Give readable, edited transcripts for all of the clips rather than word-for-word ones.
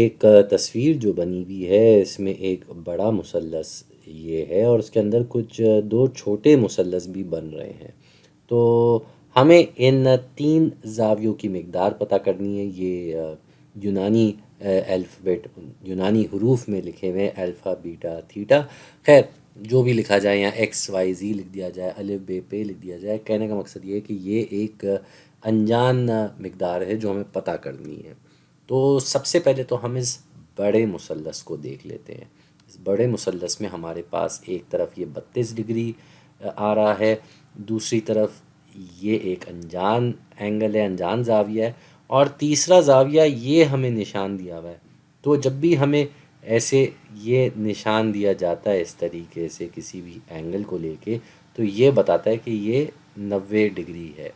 ایک تصویر جو بنی ہوئی ہے، اس میں ایک بڑا مثلث یہ ہے اور اس کے اندر کچھ دو چھوٹے مثلث بھی بن رہے ہیں۔ تو ہمیں ان تین زاویوں کی مقدار پتہ کرنی ہے۔ یہ یونانی الفبیٹ، یونانی حروف میں لکھے ہوئے الفا بیٹا تھیٹا، خیر جو بھی لکھا جائے، یہاں ایکس وائی زی لکھ دیا جائے، الف بے پے لکھ دیا جائے، کہنے کا مقصد یہ ہے کہ یہ ایک انجان مقدار ہے جو ہمیں پتہ کرنی ہے۔ تو سب سے پہلے تو ہم اس بڑے مثلث کو دیکھ لیتے ہیں۔ اس بڑے مثلث میں ہمارے پاس ایک طرف یہ 32 ڈگری آ رہا ہے، دوسری طرف یہ ایک انجان اینگل ہے، انجان زاویہ ہے، اور تیسرا زاویہ یہ ہمیں نشان دیا ہوا ہے۔ تو جب بھی ہمیں ایسے یہ نشان دیا جاتا ہے اس طریقے سے کسی بھی اینگل کو لے کے، تو یہ بتاتا ہے کہ یہ 90 ڈگری ہے۔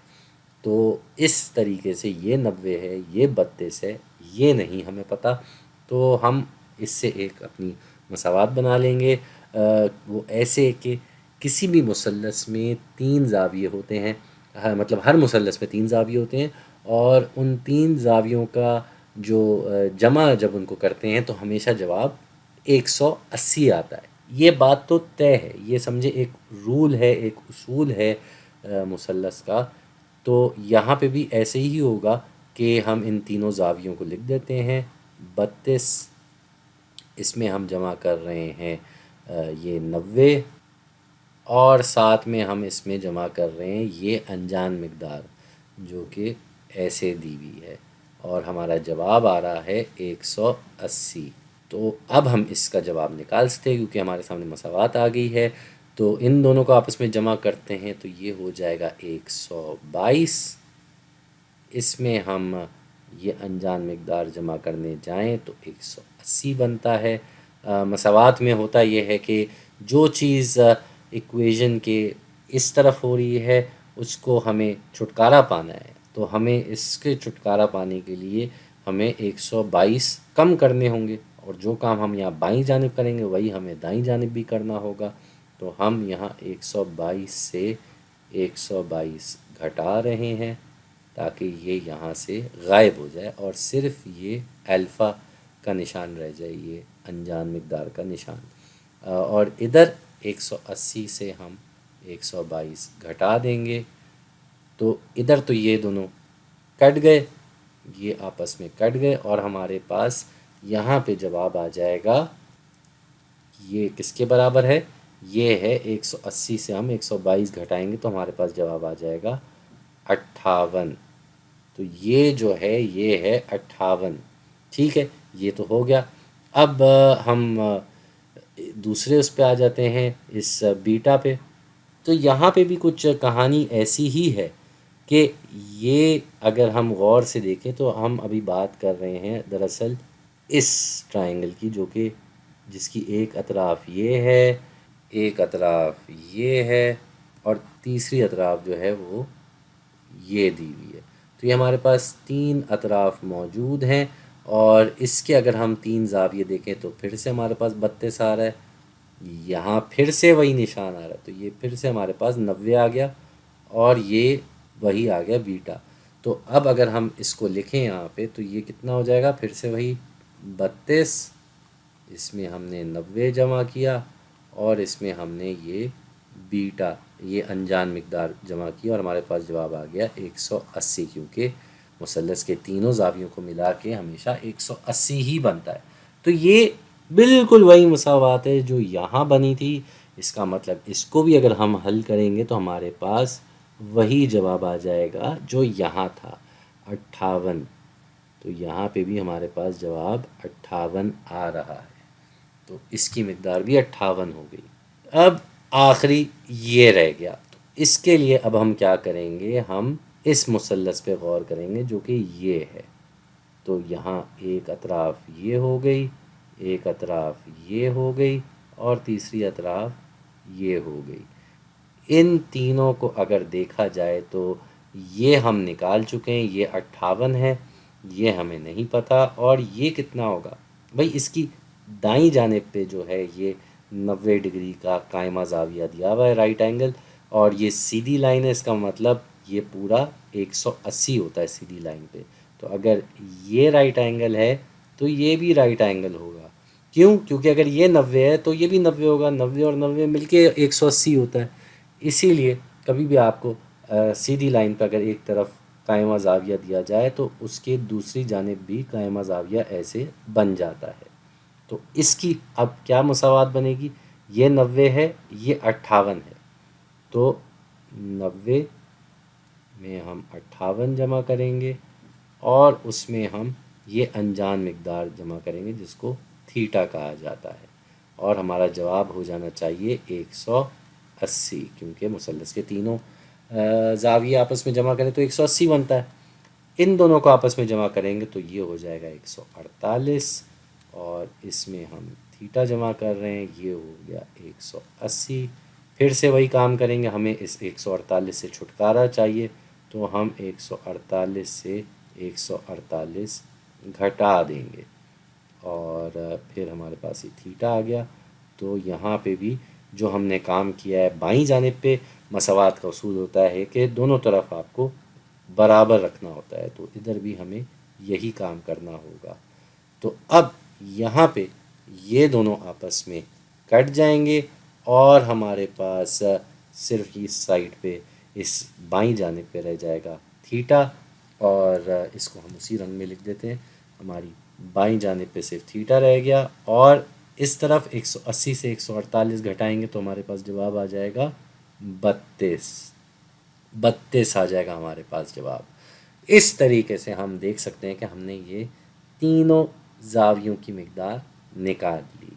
تو اس طریقے سے یہ 90 ہے، یہ 32 ہے، یہ نہیں ہمیں پتہ، تو ہم اس سے ایک اپنی مساوات بنا لیں گے۔ وہ ایسے کہ کسی بھی مثلث میں تین زاویے ہوتے ہیں، مطلب ہر مثلث میں تین زاویے ہوتے ہیں، اور ان تین زاویوں کا جو جمع جب ان کو کرتے ہیں تو ہمیشہ جواب 180 آتا ہے۔ یہ بات تو طے ہے، یہ سمجھے ایک رول ہے، ایک اصول ہے مثلث کا۔ تو یہاں پہ بھی ایسے ہی ہوگا کہ ہم ان تینوں زاویوں کو لکھ دیتے ہیں۔ 32 اس میں ہم جمع کر رہے ہیں یہ 90، اور ساتھ میں ہم اس میں جمع کر رہے ہیں یہ انجان مقدار جو کہ ایسے دی ہوئی ہے، اور ہمارا جواب آ رہا ہے 180۔ تو اب ہم اس کا جواب نکال سکتے ہیں کیونکہ ہمارے سامنے مساوات آ گئی ہے۔ تو ان دونوں کو آپس میں جمع کرتے ہیں تو یہ ہو جائے گا 122۔ اس میں ہم یہ انجان مقدار جمع کرنے جائیں تو 180 بنتا ہے۔ مساوات میں ہوتا یہ ہے کہ جو چیز ایکویژن کے اس طرف ہو رہی ہے اس کو ہمیں چھٹکارا پانا ہے، تو ہمیں اس کے چھٹکارا پانے کے لیے ہمیں 122 کم کرنے ہوں گے، اور جو کام ہم یہاں بائیں جانب کریں گے وہی ہمیں دائیں جانب بھی کرنا ہوگا۔ تو ہم یہاں 122 سے 122 گھٹا رہے ہیں تاکہ یہ یہاں سے غائب ہو جائے اور صرف یہ الفا کا نشان رہ جائے، یہ انجان مقدار کا نشان۔ اور ادھر 180 سے ہم 122 گھٹا دیں گے، تو ادھر تو یہ دونوں کٹ گئے، یہ آپس میں کٹ گئے، اور ہمارے پاس یہاں پہ جواب آ جائے گا۔ یہ کس کے برابر ہے؟ یہ ہے 180 سے ہم 122 گھٹائیں گے تو ہمارے پاس جواب آ جائے گا 58۔ تو یہ جو ہے یہ ہے 58۔ ٹھیک ہے، یہ تو ہو گیا۔ اب ہم دوسرے اس پہ آ جاتے ہیں، اس بیٹا پہ۔ تو یہاں پہ بھی کچھ کہانی ایسی ہی ہے کہ یہ اگر ہم غور سے دیکھیں تو ہم ابھی بات کر رہے ہیں دراصل اس ٹرائنگل کی، جو کہ جس کی ایک اطراف یہ ہے، ایک اطراف یہ ہے، اور تیسری اطراف جو ہے وہ یہ دی ہوئی ہے۔ تو یہ ہمارے پاس تین اطراف موجود ہیں، اور اس کے اگر ہم تین زاویے دیکھیں تو پھر سے ہمارے پاس 32 آ رہا ہے، یہاں پھر سے وہی نشان آ رہا ہے، تو یہ پھر سے ہمارے پاس 90 آ گیا، اور یہ وہی آ گیا بیٹا۔ تو اب اگر ہم اس کو لکھیں یہاں پہ تو یہ کتنا ہو جائے گا؟ پھر سے وہی 32، اس میں ہم نے 90 جمع کیا، اور اس میں ہم نے یہ بیٹا، یہ انجان مقدار جمع کی، اور ہمارے پاس جواب آ گیا 180، کیونکہ مثلث کے تینوں زاویوں کو ملا کے ہمیشہ 180 ہی بنتا ہے۔ تو یہ بالکل وہی مساوات ہے جو یہاں بنی تھی۔ اس کا مطلب اس کو بھی اگر ہم حل کریں گے تو ہمارے پاس وہی جواب آ جائے گا جو یہاں تھا، 58۔ تو یہاں پہ بھی ہمارے پاس جواب 58 آ رہا ہے، تو اس کی مقدار بھی 58 ہو گئی۔ اب آخری یہ رہ گیا، تو اس کے لیے اب ہم کیا کریں گے؟ ہم اس مثلث پہ غور کریں گے جو کہ یہ ہے۔ تو یہاں ایک اطراف یہ ہو گئی، ایک اطراف یہ ہو گئی، اور تیسری اطراف یہ ہو گئی۔ ان تینوں کو اگر دیکھا جائے تو یہ ہم نکال چکے ہیں، یہ 58 ہے، یہ ہمیں نہیں پتہ، اور یہ کتنا ہوگا؟ بھئی اس کی دائیں جانب پہ جو ہے یہ 90 ڈگری کا قائمہ زاویہ دیا ہوا ہے، رائٹ اینگل، اور یہ سیدھی لائن ہے، اس کا مطلب یہ پورا 180 ہوتا ہے سیدھی لائن پہ۔ تو اگر یہ رائٹ اینگل ہے تو یہ بھی رائٹ اینگل ہوگا. کیوں؟ کیونکہ اگر یہ 90 ہے تو یہ بھی 90 ہوگا. 90 اور 90 مل کے 180 ہوتا ہے. اسی لیے کبھی بھی آپ کو سیدھی لائن پہ اگر ایک طرف قائمہ زاویہ دیا جائے تو اس کے دوسری جانب بھی قائمہ زاویہ ایسے بن جاتا ہے. تو اس کی اب کیا مساوات بنے گی؟ یہ 90 ہے، یہ 58 ہے. تو 90 میں ہم 58 جمع کریں گے اور اس میں ہم یہ انجان مقدار جمع کریں گے جس کو تھیٹا کہا جاتا ہے، اور ہمارا جواب ہو جانا چاہیے 180، کیونکہ مثلث کے تینوں زاویے آپس میں جمع کریں تو 180 بنتا ہے. ان دونوں کو آپس میں جمع کریں گے تو یہ ہو جائے گا 148، اور اس میں ہم تھیٹا جمع کر رہے ہیں، یہ ہو گیا 180. پھر سے وہی کام کریں گے، ہمیں اس 148 سے چھٹکارا چاہیے تو ہم 148 سے 148 گھٹا دیں گے اور پھر ہمارے پاس یہ تھیٹا آ گیا. تو یہاں پہ بھی جو ہم نے کام کیا ہے بائیں جانب پہ، مساوات کا اصول ہوتا ہے کہ دونوں طرف آپ کو برابر رکھنا ہوتا ہے، تو ادھر بھی ہمیں یہی کام کرنا ہوگا. تو اب یہاں پہ یہ دونوں آپس میں کٹ جائیں گے اور ہمارے پاس صرف اس سائڈ پہ، اس بائیں جانب پہ رہ جائے گا تھیٹا، اور اس کو ہم اسی رنگ میں لکھ دیتے ہیں. ہماری بائیں جانب پہ صرف تھیٹا رہ گیا، اور اس طرف 180 سے 148 گھٹائیں گے تو ہمارے پاس جواب آ جائے گا 32. 32 آ جائے گا ہمارے پاس جواب. اس طریقے سے ہم دیکھ سکتے ہیں کہ ہم نے یہ تینوں زاویوں کی مقدار نکال لی.